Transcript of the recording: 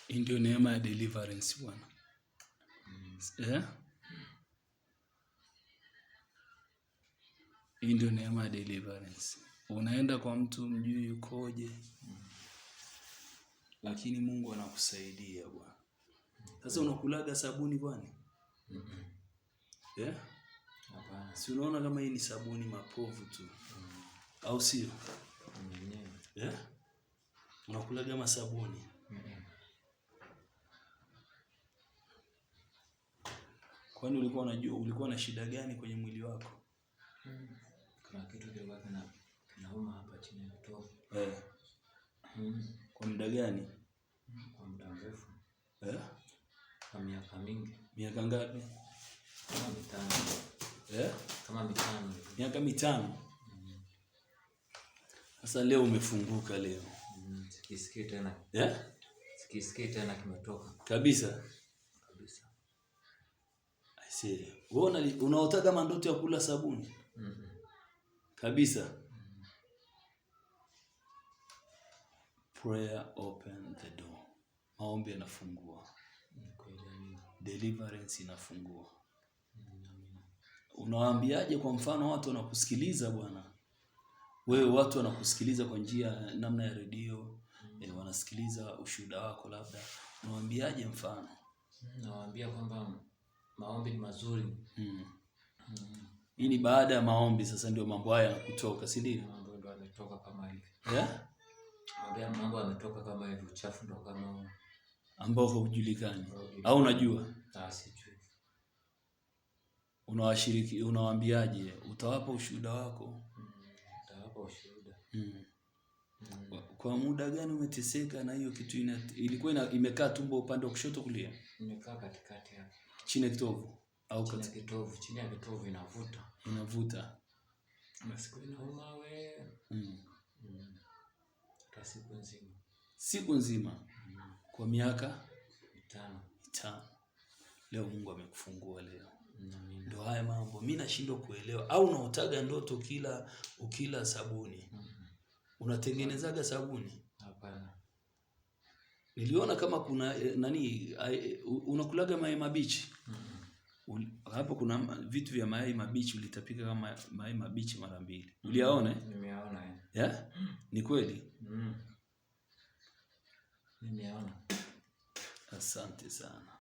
Hii ndio neema ya deliverance bwana. Hii ndio neema ya deliverance. Unaenda kwa mtu mjui yukoje, lakini Mungu anakusaidia bwana. Sasa unakulaga sabuni bwana? Hapana. Si unaona kama hii ni sabuni mapovu tu. Au sio? Unakulaga masabuni? Kwani ulikuwa unajua ulikuwa na shida gani kwenye mwili wako? Kuna kitu kilikuwa kinauma hapa chini ya kitovu. Kwa muda gani? Kwa muda mrefu. Kwa miaka mingi. Miaka ngapi? Kama 5. Kama 5. Miaka 5. Sasa leo umefunguka leo. Sikisikii tena. Sikisikii tena kimetoka. Kabisa. I see. Wewe unaota kama ndoto ya kula sabuni? Kabisa. Prayer open the door. Maombi yanafungua. Deliverance inafungua. Unawaambiaje kwa mfano watu wanakusikiliza bwana? Wewe watu wanakusikiliza kwa njia namna ya redio, wanasikiliza ushuhuda wako labda. Unawaambiaje mfano? Nawaambia kwamba maombi ni mazuri. Hii ni baada ya maombi sasa ndio mambo haya yanakutoka, si ndio? Mambo ndio yametoka kama hivi. Mambo yametoka kama hivi, uchafu ndio kama huo. Ambao hujulikani. Au unajua? Sijui. Unawashiriki, unawaambiaje? Utawapa ushuhuda wako? Utawapa ushuhuda. Kwa muda gani umeteseka na hiyo kitu ilikuwa imekaa tumbo upande wa kushoto kulia? Imekaa katikati hapo. Chini ya kitovu au chini ya kitovu? Chini ya kitovu inavuta. Inavuta. Na siku inauma wewe. Kwa siku nzima. Siku nzima. Kwa miaka 5. Leo Mungu amekufungua leo. Ndio haya mambo. Mimi nashindwa kuelewa. Au unaotaga ndoto ukila sabuni? Unatengenezaga sabuni? Hapana. Niliona kama kuna unakulaga mayai mabichi. Hapo kuna vitu vya mayai mabichi ulitapika kama mayai mabichi mara 2. Uliyaona? Nimeona. Ni kweli? Nimeona. Asante sana.